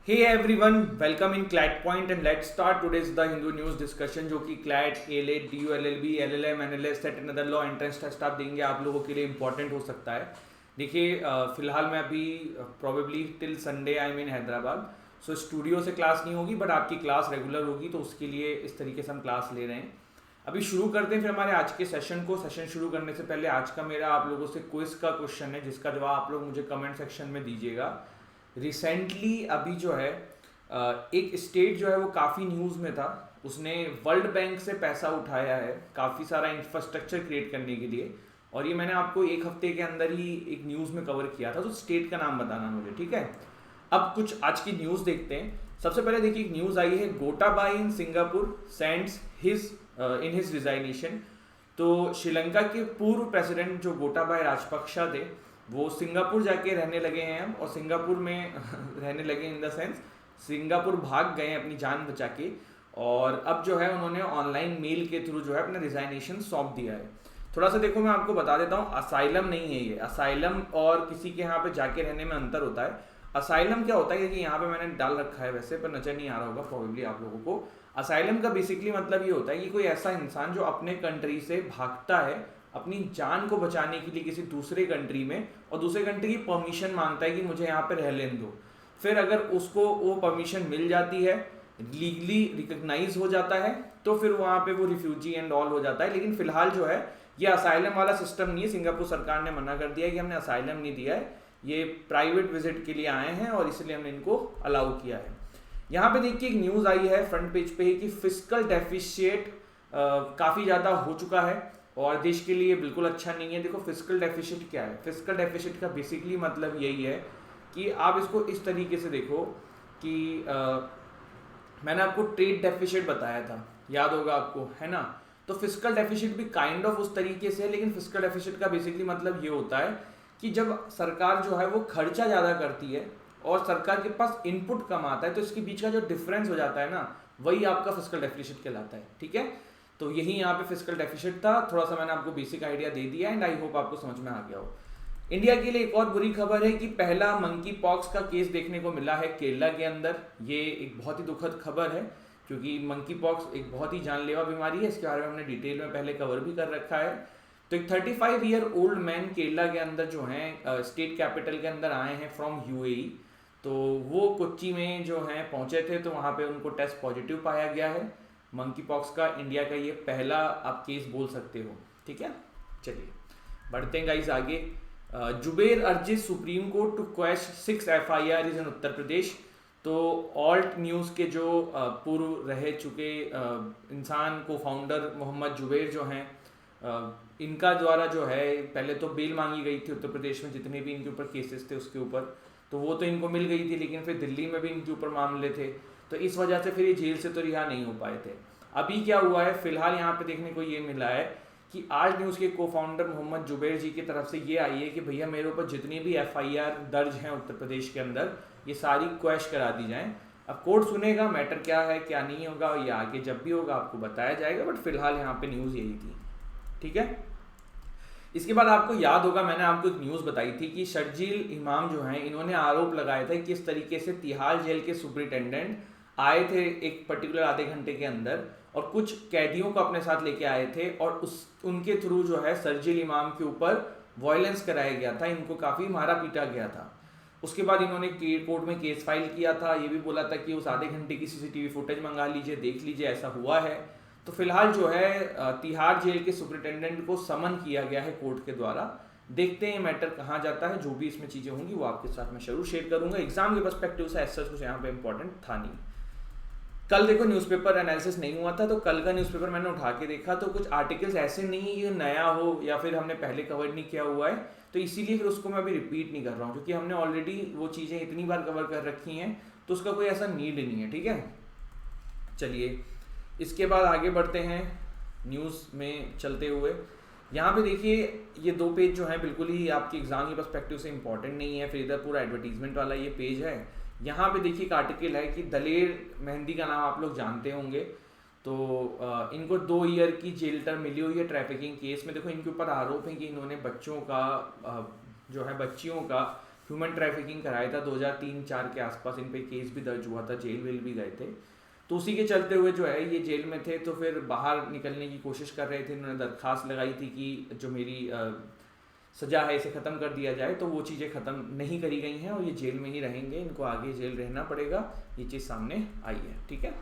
Hey everyone, welcome in CLAT Point and let's start today's The Hindu News discussion जो कि CLAT, ALET, DU, LLB, LLM, NLS, SET and other law entrance test आप देंगे आप लोगों के लिए important हो सकता है। देखिए फिलहाल मैं अभी probably till Sunday I mean Hyderabad, so studio से क्लास नहीं होगी बट आपकी क्लास रेगुलर होगी, तो उसके लिए इस तरीके से हम क्लास ले रहे हैं। अभी शुरू करते हैं फिर हमारे आज के सेशन को। सेशन शुरू करने से पहले आज का मेरा आप लोगों से क्विज का क्वेश्चन है जिसका जवाब आप लोग मुझे कमेंट सेक्शन में दीजिएगा। रिसेंटली अभी जो है एक स्टेट जो है वो काफ़ी न्यूज़ में था, उसने वर्ल्ड बैंक से पैसा उठाया है काफ़ी सारा इंफ्रास्ट्रक्चर क्रिएट करने के लिए, और ये मैंने आपको एक हफ्ते के अंदर ही एक न्यूज़ में कवर किया था। तो स्टेट का नाम बताना मुझे, ठीक है। अब कुछ आज की न्यूज़ देखते हैं। सबसे पहले देखिए एक न्यूज़ आई है, Gotabaya in Singapore sends his in his resignation. तो श्रीलंका के पूर्व प्रेसिडेंट जो गोटाबाय राजपक्षा थे वो सिंगापुर जाके रहने लगे हैं अब, और सिंगापुर में रहने लगे इन द सेंस सिंगापुर भाग गए अपनी जान बचा के, और अब जो है उन्होंने ऑनलाइन मेल के थ्रू जो है अपना रिजाइनेशन सौंप दिया है। थोड़ा सा देखो मैं आपको बता देता हूँ, असाइलम नहीं है ये। असाइलम और किसी के यहाँ पे जाके रहने में अंतर होता है। असाइलम क्या होता है कि यहाँ पे मैंने डाल रखा है वैसे, पर नजर नहीं आ रहा होगा प्रोबेबली आप लोगों को। असाइलम का बेसिकली मतलब ये होता है कि कोई ऐसा इंसान जो अपने कंट्री से भागता है अपनी जान को बचाने के लिए किसी दूसरे कंट्री में, और दूसरे कंट्री की परमिशन मांगता है कि मुझे यहाँ पे रह लेने दो। फिर अगर उसको वो परमिशन मिल जाती है, लीगली रिकग्नाइज हो जाता है, तो फिर वहाँ पे वो रिफ्यूजी एंड ऑल हो जाता है। लेकिन फिलहाल जो है ये असाइलम वाला सिस्टम नहीं है। सिंगापुर सरकार ने मना कर दिया कि हमने असाइलम नहीं दिया है, ये प्राइवेट विजिट के लिए आए हैं और इसलिए हमने इनको अलाउ किया है। यहाँ पे देखिए एक न्यूज़ आई है फ्रंट पेज पे ही कि फिस्कल डेफिशिएट काफ़ी ज़्यादा हो चुका है और देश के लिए बिल्कुल अच्छा नहीं है। देखो फिस्कल डेफिसिट क्या है? फिस्कल डेफिसिट का बेसिकली मतलब यही है कि आप इसको इस तरीके से देखो कि मैंने आपको ट्रेड डेफिसिट बताया था, याद होगा आपको, है ना। तो फिस्कल डेफिसिट भी काइंड ऑफ उस तरीके से है, लेकिन फिस्कल डेफिसिट का बेसिकली मतलब ये होता है कि जब सरकार जो है वो खर्चा ज़्यादा करती है और सरकार के पास इनपुट कम आता है, तो इसके बीच का जो डिफरेंस हो जाता है ना, वही आपका फिस्कल डेफिसिट कहलाता है, ठीक है। तो यही यहाँ पे फिस्कल डेफिसिट था। थोड़ा सा मैंने आपको बेसिक आइडिया दे दिया एंड आई होप आपको समझ में आ गया हो। इंडिया के लिए एक और बुरी खबर है कि पहला मंकी पॉक्स का केस देखने को मिला है केरला के अंदर। ये एक बहुत ही दुखद खबर है क्योंकि मंकी पॉक्स एक बहुत ही जानलेवा बीमारी है, इसके बारे में हमने डिटेल में पहले कवर भी कर रखा है। तो एक 35 ईयर ओल्ड मैन केरला के अंदर जो हैं स्टेट कैपिटल के अंदर आए हैं फ्रॉम यूएई। तो वो कोच्चि में जो हैं पहुंचे थे, तो वहाँ पे उनको टेस्ट पॉजिटिव पाया गया है मंकी पॉक्स का। इंडिया का ये पहला आप केस बोल सकते हो, ठीक है। चलिए बढ़ते हैं गाइस आगे। जुबेर अर्जिज supreme court to quash 6 FIR in Uttar Pradesh. तो ऑल्ट न्यूज़ के जो पूर्व रह चुके इंसान को फाउंडर मोहम्मद जुबेर जो हैं, इनका द्वारा जो है पहले तो बेल मांगी गई थी उत्तर प्रदेश में, जितने भी इनके ऊपर केसेस थे उसके ऊपर, तो वो तो इनको मिल गई थी, लेकिन फिर दिल्ली में भी इनके ऊपर मामले थे, तो इस वजह से फिर ये जेल से तो रिहा नहीं हो पाए थे। अभी क्या हुआ है फिलहाल यहाँ पे देखने को ये मिला है कि आज न्यूज़ के को फाउंडर मोहम्मद जुबैर जी की तरफ से ये आई है कि भैया मेरे ऊपर जितनी भी FIR दर्ज हैं उत्तर प्रदेश के अंदर, ये सारी क्वैश करा दी जाएं। अब कोर्ट सुनेगा मैटर क्या है क्या नहीं होगा, ये आगे जब भी होगा आपको बताया जाएगा, बट फिलहाल यहाँ पे न्यूज़ यही थी, ठीक है। इसके बाद आपको याद होगा मैंने आपको एक न्यूज़ बताई थी कि शर्जील इमाम जो हैं इन्होंने आरोप लगाया था कि किस तरीके से तिहाड़ जेल के सुपरिटेंडेंट आए थे एक पर्टिकुलर आधे घंटे के अंदर और कुछ कैदियों को अपने साथ लेके आए थे, और उनके थ्रू जो है शर्जील इमाम के ऊपर वायलेंस कराया गया था, इनको काफ़ी मारा पीटा गया था। उसके बाद इन्होंने कोर्ट में केस फाइल किया था, ये भी बोला था कि उस आधे घंटे की CCTV फुटेज मंगा लीजिए, देख लीजिए, ऐसा हुआ है। तो फिलहाल जो है तिहाड़ जेल के सुपरिटेंडेंट को समन किया गया है कोर्ट के द्वारा। देखते हैं मैटर कहाँ जाता है, जो भी इसमें चीज़ें होंगी वो आपके साथ मैं जरूर शेयर करूंगा। एग्जाम के पर्सपेक्टिव से ऐसा कुछ यहाँ पे इंपॉर्टेंट था नहीं। कल देखो न्यूज़पेपर एनालिसिस नहीं हुआ था, तो कल का न्यूज़पेपर मैंने उठा के देखा, तो कुछ आर्टिकल्स ऐसे नहीं ये नया हो या फिर हमने पहले कवर नहीं किया हुआ है, तो इसीलिए फिर उसको मैं अभी रिपीट नहीं कर रहा हूँ, क्योंकि हमने ऑलरेडी वो चीज़ें इतनी बार कवर कर रखी हैं, तो उसका कोई ऐसा नीड नहीं है, ठीक है। चलिए इसके बाद आगे बढ़ते हैं न्यूज़ में चलते हुए। यहाँ पे देखिए ये दो पेज जो हैं बिल्कुल ही आपके एग्जाम के पर्सपेक्टिव से इंपॉर्टेंट नहीं है, फिर इधर पूरा एडवर्टीजमेंट वाला ये पेज है। यहाँ पे देखिए एक आर्टिकल है कि दलेर मेहंदी का नाम आप लोग जानते होंगे, तो इनको 2 ईयर की जेल टर्म मिली हुई है ट्रैफिकिंग केस में। देखो इनके ऊपर आरोप है कि इन्होंने बच्चों का जो है बच्चियों का ह्यूमन ट्रैफिकिंग कराया था 2003-4 के आसपास, इन पे केस भी दर्ज हुआ था, जेल वेल भी गए थे। तो उसी के चलते हुए जो है ये जेल में थे, तो फिर बाहर निकलने की कोशिश कर रहे थे। इन्होंने दरख्वास्त लगाई थी कि जो मेरी सज़ा है इसे ख़त्म कर दिया जाए, तो वो चीज़ें ख़त्म नहीं करी गई हैं और ये जेल में ही रहेंगे, इनको आगे जेल रहना पड़ेगा। ये चीज़ सामने आई है, ठीक है।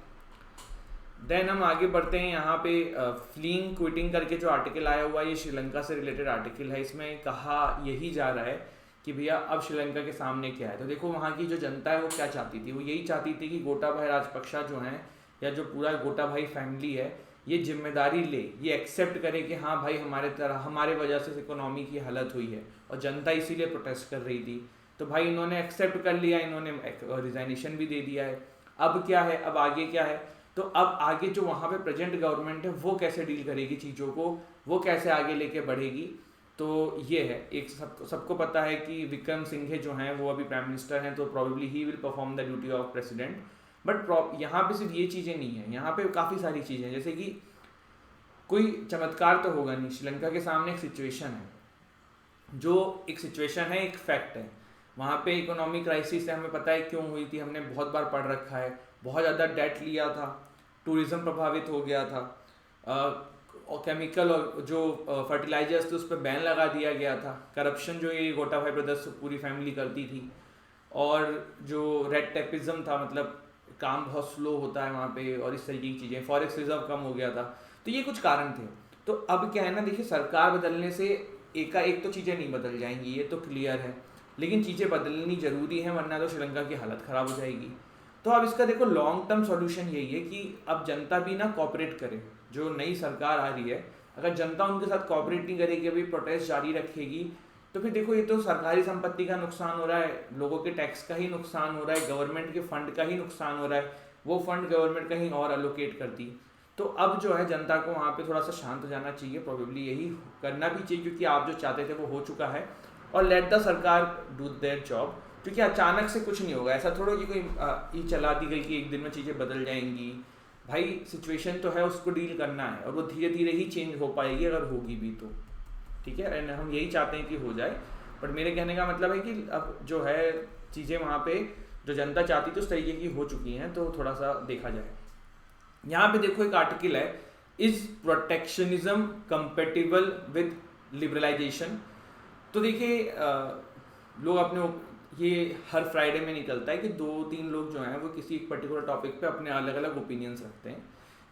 देन हम आगे बढ़ते हैं। यहाँ पे फ्लीइंग क्विटिंग करके जो आर्टिकल आया हुआ है, ये श्रीलंका से रिलेटेड आर्टिकल है। इसमें कहा यही जा रहा है कि भैया अब श्रीलंका के सामने क्या है। तो देखो वहाँ की जो जनता है वो क्या चाहती थी, वो यही चाहती थी कि गोटाबाया राजपक्षा जो हैं, या जो पूरा गोटाबाया फैमिली है, ये जिम्मेदारी ले, ये एक्सेप्ट करे कि हाँ भाई हमारे वजह से इकोनॉमी की हालत हुई है, और जनता इसीलिए प्रोटेस्ट कर रही थी। तो भाई इन्होंने एक्सेप्ट कर लिया, इन्होंने रिजाइनेशन भी दे दिया है। अब क्या है, अब आगे क्या है, तो अब आगे जो वहाँ पे प्रेजेंट गवर्नमेंट है वो कैसे डील करेगी चीज़ों को, वो कैसे आगे लेके बढ़ेगी। तो ये है एक सबको पता है कि विक्रम सिंघे जो हैं वो अभी प्राइम मिनिस्टर हैं, तो probably he will perform the duty of president. But यहाँ पे सिर्फ ये चीज़ें नहीं है, यहाँ पे काफ़ी सारी चीज़ें, जैसे कि कोई चमत्कार तो होगा नहीं। श्रीलंका के सामने एक सिचुएशन है, जो एक सिचुएशन है, एक फैक्ट है। वहाँ पे इकोनॉमिक क्राइसिस है, हमें पता है क्यों हुई थी, हमने बहुत बार पढ़ रखा है। बहुत ज़्यादा डेट लिया था, टूरिज़्म प्रभावित हो गया था, और केमिकल और जो फर्टिलाइजर्स थे उस पर बैन लगा दिया गया था। करप्शन जो ये गोटाबाया ब्रदर्स पूरी फैमिली करती थी, और जो रेड टेपिज्म था, मतलब काम बहुत स्लो होता है वहाँ पे, और इस तरीके की चीज़ें, फॉरेक्स रिजर्व कम हो गया था। तो ये कुछ कारण थे। तो अब क्या है ना, देखिए सरकार बदलने से एक तो चीज़ें नहीं बदल जाएंगी, ये तो क्लियर है, लेकिन चीज़ें बदलनी ज़रूरी है, वरना तो श्रीलंका की हालत ख़राब हो जाएगी। तो अब इसका देखो लॉन्ग टर्म सॉल्यूशन यही है कि अब जनता भी ना कोऑपरेट करे। जो नई सरकार आ रही है, अगर जनता उनके साथ कोऑपरेट नहीं करेगी, अभी प्रोटेस्ट जारी रखेगी, तो फिर देखो ये तो सरकारी संपत्ति का नुकसान हो रहा है, लोगों के टैक्स का ही नुकसान हो रहा है, गवर्नमेंट के फंड का ही नुकसान हो रहा है, वो फंड गवर्नमेंट कहीं और अलोकेट करती। तो अब जो है जनता को वहाँ पे थोड़ा सा शांत हो जाना चाहिए, प्रोबेबली यही करना भी चाहिए, क्योंकि आप जो चाहते थे वो हो चुका है। और लेट द सरकार डू देयर जॉब, क्योंकि अचानक से कुछ नहीं होगा। ऐसा थोड़ा कि कोई ये चला दी गई कि एक दिन में चीज़ें बदल जाएंगी। भाई सिचुएशन तो है, उसको डील करना है, और वो धीरे धीरे ही चेंज हो पाएगी, अगर होगी भी तो, ठीक है। एंड हम यही चाहते हैं कि हो जाए। बट मेरे कहने का मतलब है कि अब जो है चीज़ें वहाँ पे जो जनता चाहती थी उस तरीके की हो चुकी हैं, तो थोड़ा सा देखा जाए। यहाँ पे देखो एक आर्टिकल है, is protectionism compatible with liberalisation. तो देखिए लोग अपने ये हर फ्राइडे में निकलता है कि 2-3 लोग जो हैं वो किसी एक पर्टिकुलर टॉपिक पे अपने अलग अलग ओपिनियंस रखते हैं।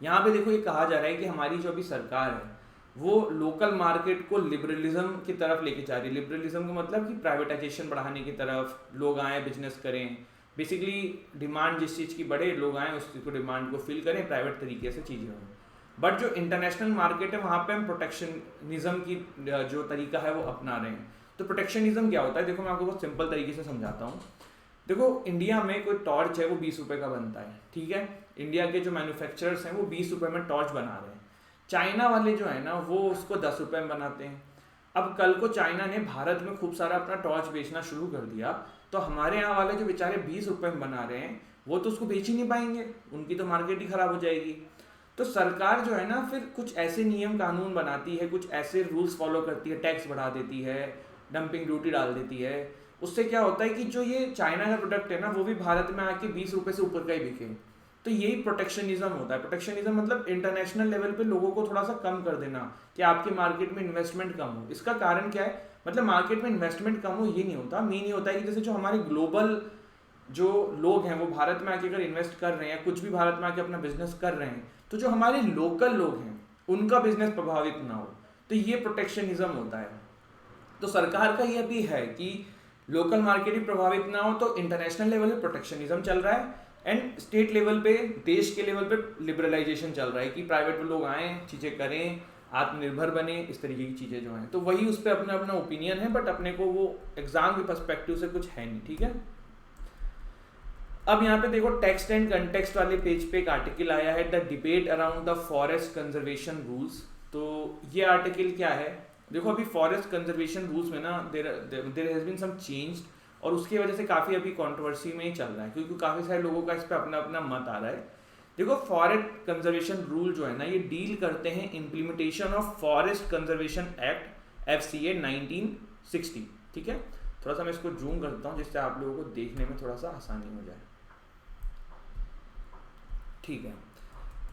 यहाँ पे देखो ये कहा जा रहा है कि हमारी जो अभी सरकार है वो लोकल मार्केट को लिबरलिज्म की तरफ लेके जा रही है। लिबरलिज्म का मतलब कि प्राइवेटाइजेशन बढ़ाने की तरफ, लोग आए बिजनेस करें, बेसिकली डिमांड जिस चीज़ की बढ़े, लोग आए उस चीज़ को डिमांड को फिल करें, प्राइवेट तरीके से चीज़ें हों। बट जो इंटरनेशनल मार्केट है वहाँ पे हम प्रोटेक्शनिज्म की जो तरीका है वो अपना रहे हैं। तो प्रोटेक्शनिज्म क्या होता है, देखो मैं आपको बहुत सिंपल तरीके से समझाता हूँ। देखो इंडिया में कोई टॉर्च है वो 20 रुपये का बनता है, ठीक है। इंडिया के जो मैन्युफैक्चरर्स हैं वो 20 रुपये में टॉर्च बना रहे हैं। चाइना वाले जो है ना वो उसको 10 रुपये में बनाते हैं। अब कल को चाइना ने भारत में खूब सारा अपना टॉर्च बेचना शुरू कर दिया, तो हमारे यहाँ वाले जो बेचारे 20 रुपये में बना रहे हैं वो तो उसको बेच ही नहीं पाएंगे, उनकी तो मार्केट ही ख़राब हो जाएगी। तो सरकार जो है ना फिर कुछ ऐसे नियम कानून बनाती है, कुछ ऐसे रूल्स फॉलो करती है, टैक्स बढ़ा देती है, डंपिंग ड्यूटी डाल देती है। उससे क्या होता है कि जो ये चाइना का प्रोडक्ट है ना वो भी भारत में आके 20 रुपये से ऊपर का ही बिके। तो यही प्रोटेक्शनिज्म होता है। प्रोटेक्शनिज्म मतलब इंटरनेशनल लेवल पे लोगों को थोड़ा सा कम कर देना कि आपके मार्केट में इन्वेस्टमेंट कम हो। इसका कारण क्या है, मतलब मार्केट में इन्वेस्टमेंट कम हो ये नहीं होता, मेन ये होता है कि जैसे जो हमारे ग्लोबल जो लोग हैं वो भारत में आके अगर इन्वेस्ट कर रहे हैं, कुछ भी भारत में आके अपना बिजनेस कर रहे हैं, तो जो हमारे लोकल लोग हैं उनका बिजनेस प्रभावित ना हो। तो ये प्रोटेक्शनिज्म होता है। तो सरकार का ये भी है कि लोकल मार्केट ही प्रभावित ना हो, तो इंटरनेशनल लेवल पे प्रोटेक्शनिज्म चल रहा है, एंड स्टेट लेवल पे, देश के लेवल पे लिबरलाइजेशन चल रहा है कि प्राइवेट लोग आएँ, चीज़ें करें, आत्मनिर्भर बने, इस तरीके की चीज़ें जो हैं। तो वही उस पर अपना अपना ओपिनियन है, बट अपने को वो एग्जाम के पर्सपेक्टिव से कुछ है नहीं, ठीक है। अब यहाँ पे देखो टेक्स्ट एंड कंटेक्स्ट वाले पेज पे एक आर्टिकल आया है, the debate around the forest conservation rules. तो ये आर्टिकल क्या है, देखो अभी फॉरेस्ट कंजर्वेशन रूल्स में ना there has been some change, और उसकी वजह से काफ़ी अभी कंट्रोवर्सी में ही चल रहा है, क्योंकि काफ़ी सारे लोगों का इस पर अपना अपना मत आ रहा है। देखो फॉरेस्ट कंजर्वेशन रूल जो है ना ये डील करते हैं implementation of forest conservation act FCA 1960, ठीक है। थोड़ा सा मैं इसको जूम करता हूँ जिससे आप लोगों को देखने में थोड़ा सा आसानी हो जाए। ठीक है,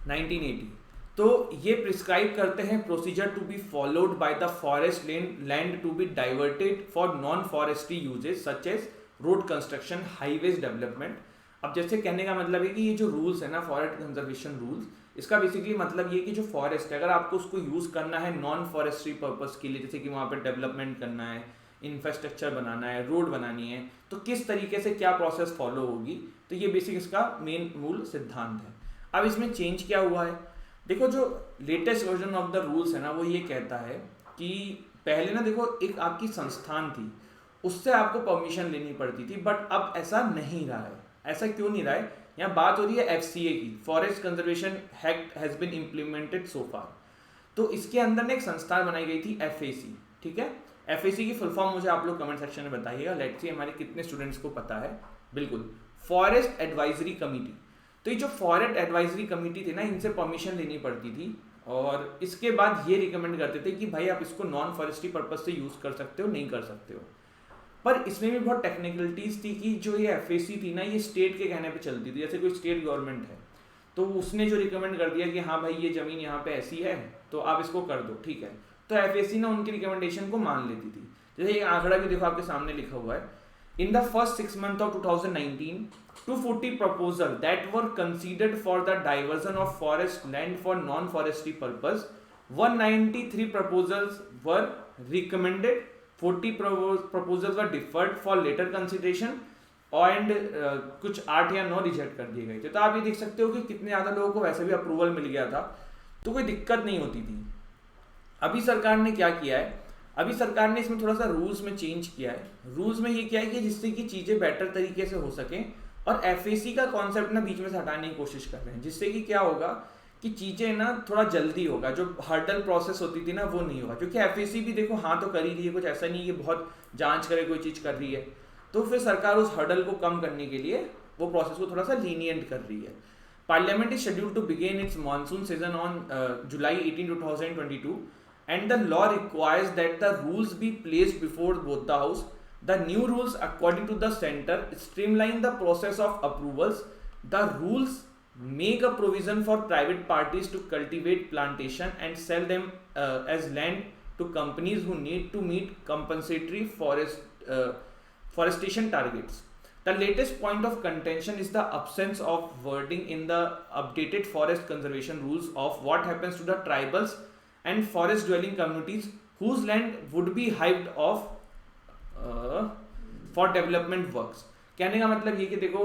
1980। तो ये प्रिस्क्राइब करते हैं procedure to be followed by the forest land to be diverted for non forestry uses such as road construction, highways development. अब जैसे कहने का मतलब है कि ये जो रूल्स है ना, फॉरेस्ट कंजर्वेशन रूल्स, इसका बेसिकली मतलब ये कि जो फॉरेस्ट है अगर आपको उसको यूज़ करना है नॉन फॉरेस्ट्री पर्पस के लिए, जैसे कि वहाँ पर डेवलपमेंट करना है, इंफ्रास्ट्रक्चर बनाना है, रोड बनानी है, तो किस तरीके से क्या प्रोसेस फॉलो होगी, तो ये बेसिक इसका मेन मूल सिद्धांत है। अब इसमें चेंज क्या हुआ है, देखो जो latest version of the rules है ना वो ये कहता है कि पहले ना देखो एक आपकी संस्थान थी, उससे आपको परमिशन लेनी पड़ती थी, बट अब ऐसा नहीं रहा है। ऐसा क्यों नहीं रहा है, यहाँ बात हो रही है एफसीए की, forest conservation act has been implemented so far. तो इसके अंदर ना एक संस्था बनाई गई थी एफएसी, ठीक है। एफएसी की फुल फॉर्म मुझे आप लोग कमेंट सेक्शन में बताइएगा, लेट्स सी हमारे कितने स्टूडेंट्स को पता है। बिल्कुल, फॉरेस्ट एडवाइजरी कमिटी। तो ये जो फॉरेस्ट एडवाइजरी कमिटी थी ना, इनसे परमिशन लेनी पड़ती थी और इसके बाद ये रिकमेंड करते थे कि भाई आप इसको नॉन फॉरेस्ट्री पर्पज से यूज कर सकते हो, नहीं कर सकते हो। पर इसमें भी बहुत टेक्निकलिटीज थी कि जो ये एफएसी थी ना, ये स्टेट के कहने पे चलती थी। जैसे कोई स्टेट गवर्नमेंट है तो उसने जो रिकमेंड कर दिया कि हाँ भाई ये जमीन यहाँ पे ऐसी है तो आप इसको कर दो, ठीक है, तो एफएसी ना उनकी रिकमेंडेशन को मान लेती थी। जैसे ये आंकड़ा भी देखो आपके सामने लिखा हुआ है, in the first 6 months of 2019 240 proposals that were considered for the diversion of forest land for non-forestry purpose, 193 proposals were recommended, 40 proposals were deferred for later consideration and कुछ 8 या 9 रिजेक्ट कर दिए गए थे। तो आप ये देख सकते हो कि कितने ज़्यादा लोगों को वैसे भी अप्रूवल मिल गया था, तो कोई दिक्कत नहीं होती थी। अभी सरकार ने क्या किया है, अभी सरकार ने इसमें थोड़ा सा रूल्स में चेंज किया है। रूल्स में ये किया है कि जिससे कि चीज़ें बेटर तरीके से हो सकें, और एफएसी का कॉन्सेप्ट ना बीच में से हटाने की कोशिश कर रहे हैं, जिससे कि क्या होगा कि चीज़ें ना थोड़ा जल्दी होगा, जो हर्डल प्रोसेस होती थी ना वो नहीं होगा। क्योंकि एफएसी भी देखो हाँ तो कर ही रही है, कुछ ऐसा नहीं है बहुत जांच करे कोई चीज़ कर रही है, तो फिर सरकार उस हर्डल को कम करने के लिए वो प्रोसेस को थोड़ा सा लीनियंट कर रही है। Parliament is scheduled to begin its monsoon season on July 18, 2022 and the law requires that the rules be placed before both the house. The new rules, according to the center, streamline the process of approvals. The rules make a provision for private parties to cultivate plantation and sell them as land to companies who need to meet compensatory forestation targets. The latest point of contention is the absence of wording in the updated forest conservation rules of what happens to the tribals and forest dwelling communities whose land would be hived off for development works। कहने का मतलब ये कि देखो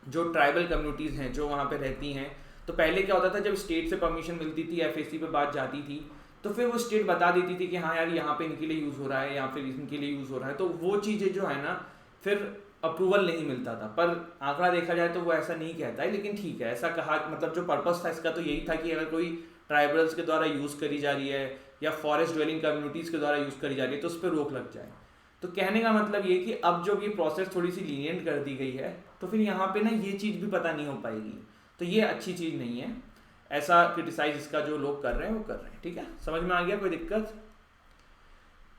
जो tribal communities हैं जो वहाँ पे रहती हैं, तो पहले क्या होता था जब स्टेट से परमिशन मिलती थी, एफएसी पे बात जाती थी, तो फिर वो स्टेट बता देती थी कि हाँ यार यहाँ पे इनके लिए यूज़ हो रहा है या फिर इनके लिए यूज़ हो रहा है, तो वो चीज़ें जो है ना फिर अप्रूवल नहीं मिलता था। पर आंकड़ा देखा जाए तो वो ऐसा नहीं कहता है, लेकिन ठीक है, ऐसा कहा, मतलब जो पर्पस था इसका तो यही था कि अगर कोई ट्राइबल्स के द्वारा यूज़ करी जा रही है या फॉरेस्ट ड्वेलिंग कम्युनिटीज़ के द्वारा यूज़ करी जा रही है तो उस पर रोक लग जाए। तो कहने का मतलब ये कि अब जब ये प्रोसेस थोड़ी सी लीनियंट कर दी गई है तो फिर यहाँ पे ना ये चीज़ भी पता नहीं हो पाएगी, तो ये अच्छी चीज़ नहीं है। ऐसा क्रिटिसाइज इसका जो लोग कर रहे हैं वो कर रहे हैं, ठीक है, समझ में आ गया, कोई दिक्कत।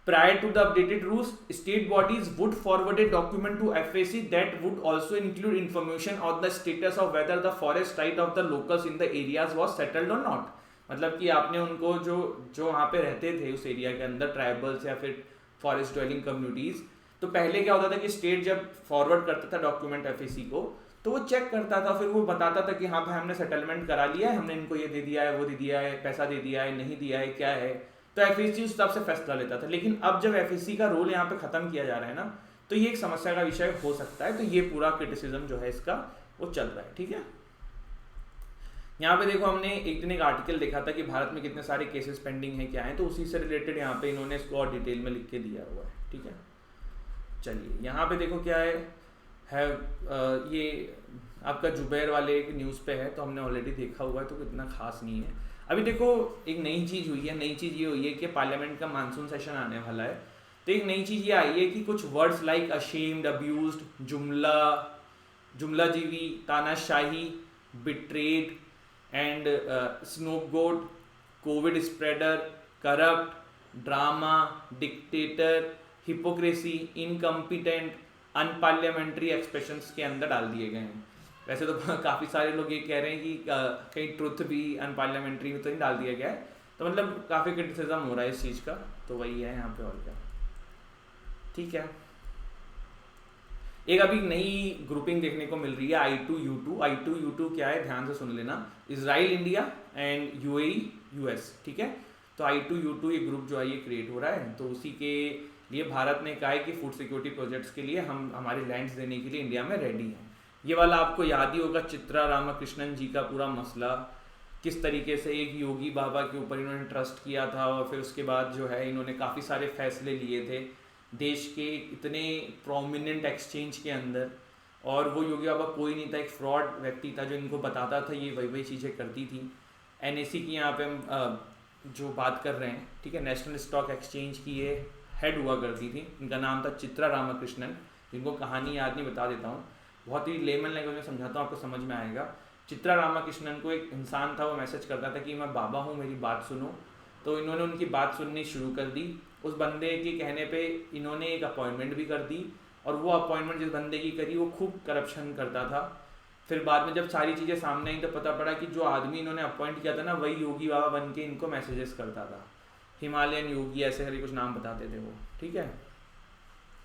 Prior to the updated rules, state bodies would forward a document to FAC that would also include information on the status of whether the forest right of the locals in the areas was settled or not। मतलब कि आपने उनको जो वहाँ पे रहते थे उस एरिया के अंदर, ट्राइबल्स या फिर फॉरेस्ट ड्वेलिंग कम्युनिटीज़, तो पहले क्या होता था कि स्टेट जब फॉरवर्ड करता था डॉक्यूमेंट एफएसी को तो वो चेक करता था, फिर वो बताता था कि हाँ भाई हमने सेटलमेंट करा लिया है, हमने इनको ये दे दिया है, वो दे दिया है, पैसा दे दिया है, नहीं दिया है, क्या है, तो एफएसी उस हिसाब से फैसला लेता था। लेकिन अब जब एफएसी का रोल यहाँ पे खत्म किया जा रहा है ना, तो ये एक समस्या का विषय हो सकता है। तो ये पूरा क्रिटिसिज्म जो है इसका वो चल रहा है, ठीक है। यहाँ पे देखो हमने एक दिन एक आर्टिकल देखा था कि भारत में कितने सारे केसेस पेंडिंग है, क्या है, तो उसी से रिलेटेड यहाँ पे इन्होंने इसको और डिटेल में लिख के दिया हुआ है, ठीक है। चलिए यहाँ पे देखो क्या है ये आपका जुबैर वाले एक न्यूज़ पे है, तो हमने ऑलरेडी देखा हुआ है तो इतना खास नहीं है। अभी देखो एक नई चीज़ हुई है, नई चीज़ ये हुई है कि पार्लियामेंट का मानसून सेशन आने वाला है, तो एक नई चीज़ ये आई है कि कुछ वर्ड्स लाइक अशेम्ड, अब्यूज्ड, जुमलाजीवी, तानाशाही, betrayed and snoopgate, Covid spreader, corrupt, drama, dictator, hypocrisy, incompetent, unparliamentary expressions के अंदर डाल दिए गए हैं। वैसे तो काफ़ी सारे लोग ये कह रहे हैं कि कहीं ट्रुथ भी अनपार्लियामेंट्री में तो नहीं डाल दिया गया है, तो मतलब काफ़ी क्रिटिसिज्म हो रहा है इस चीज़ का, तो वही है यहाँ पे और क्या। ठीक है, एक अभी नई ग्रुपिंग देखने को मिल रही है I2U2। I2U2 क्या है, ध्यान से सुन लेना, Israel, India and UAE US, ठीक है। तो I2U2 ये ग्रुप जो है ये क्रिएट हो रहा है, तो उसी के लिए भारत ने कहा है कि फूड सिक्योरिटी प्रोजेक्ट्स के लिए हम हमारे लैंड्स देने के लिए इंडिया में रेडी हैं। ये वाला आपको याद ही होगा, चित्रा रामाकृष्णन जी का पूरा मसला, किस तरीके से एक योगी बाबा के ऊपर इन्होंने ट्रस्ट किया था और फिर उसके बाद जो है इन्होंने काफ़ी सारे फैसले लिए थे देश के इतने प्रोमिनेंट एक्सचेंज के अंदर, और वो योगी बाबा कोई नहीं था, एक फ्रॉड व्यक्ति था जो इनको बताता था ये वही चीज़ें करती थी। NSE की यहाँ पे हम जो बात कर रहे हैं, ठीक है, नेशनल स्टॉक एक्सचेंज की ये हेड हुआ करती थी, इनका नाम था चित्रा रामाकृष्णन। जिनको कहानी याद नहीं बता देता हूँ, बहुत ही लेमन लैंग्वेज में समझाता हूँ, आपको समझ में आएगा। चित्रा रामाकृष्णन को एक इंसान था, वो मैसेज करता था कि मैं बाबा हूँ, मेरी बात सुनो। तो इन्होंने उनकी बात सुननी शुरू कर दी। उस बंदे के कहने पे इन्होंने एक अपॉइंटमेंट भी कर दी, और वो अपॉइंटमेंट जिस बंदे की करी वो खूब करप्शन करता था। फिर बाद में जब सारी चीज़ें सामने आई तो पता पड़ा कि जो आदमी इन्होंने अपॉइंट किया था ना, वही योगी बाबा बन के इनको मैसेजेस करता था, हिमालयन योगी ऐसे करके कुछ नाम बताते थे वो, ठीक है।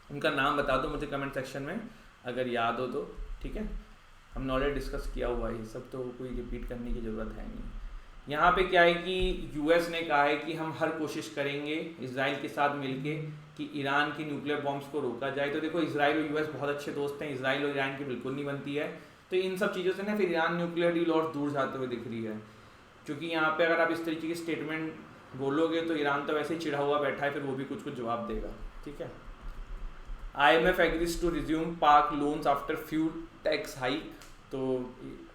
उनका नाम बता दो मुझे कमेंट सेक्शन में अगर याद हो तो, ठीक है। हमने ऑलरेडी डिस्कस किया हुआ है ये सब, तो कोई रिपीट करने की ज़रूरत है नहीं। यहाँ पे क्या है कि US ने कहा है कि हम हर कोशिश करेंगे इजराइल के साथ मिलके कि ईरान की न्यूक्लियर बॉम्ब्स को रोका जाए। तो देखो, इजराइल और US बहुत अच्छे दोस्त हैं, इजराइल और ईरान की बिल्कुल नहीं बनती है, तो इन सब चीज़ों से ना फिर ईरान न्यूक्लियर डील और दूर जाते हुए दिख रही है। क्योंकि यहाँ पे अगर आप इस तरीके की स्टेटमेंट बोलोगे तो ईरान तो वैसे ही चिढ़ा हुआ बैठा है, फिर वो भी कुछ कुछ जवाब देगा, ठीक है। IMF एग्रीज टू रिज्यूम पाक loans after fuel tax hike. तो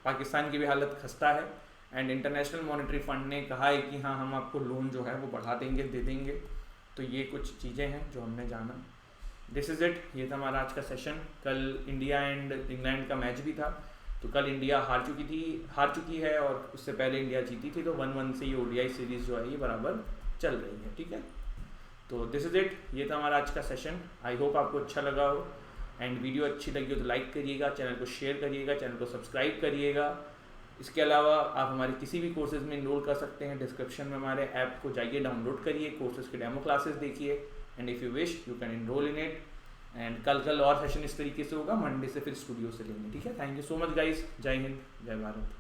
पाकिस्तान की भी हालत खस्ता है, एंड इंटरनेशनल मॉनेटरी फंड ने कहा है कि हाँ हम आपको लोन जो है वो बढ़ा देंगे, दे देंगे। तो ये कुछ चीज़ें हैं जो हमने जाना। दिस इज़ इट, ये था हमारा आज का सेशन। कल इंडिया एंड इंग्लैंड का मैच भी था, तो कल इंडिया हार चुकी है और उससे पहले इंडिया जीती थी, तो 1-1 से ये ODI सीरीज़ जो है ये बराबर चल रही है, ठीक है। तो दिस इज़ इट, ये था हमारा आज का सेशन। आई होप आपको अच्छा लगा हो, एंड वीडियो अच्छी लगी हो तो लाइक करिएगा, चैनल को शेयर करिएगा, चैनल को सब्सक्राइब करिएगा। इसके अलावा आप हमारे किसी भी कोर्सेज़ में इनरोल कर सकते हैं। डिस्क्रिप्शन में हमारे ऐप को जाइए, डाउनलोड करिए, कोर्सेज़ के डेमो क्लासेस देखिए, and if you wish you can enrol in it. And कल और सेशन इस तरीके से होगा, मंडे से फिर स्टूडियो से लेंगे, ठीक है। Thank you so much guys, जय हिंद, जय भारत।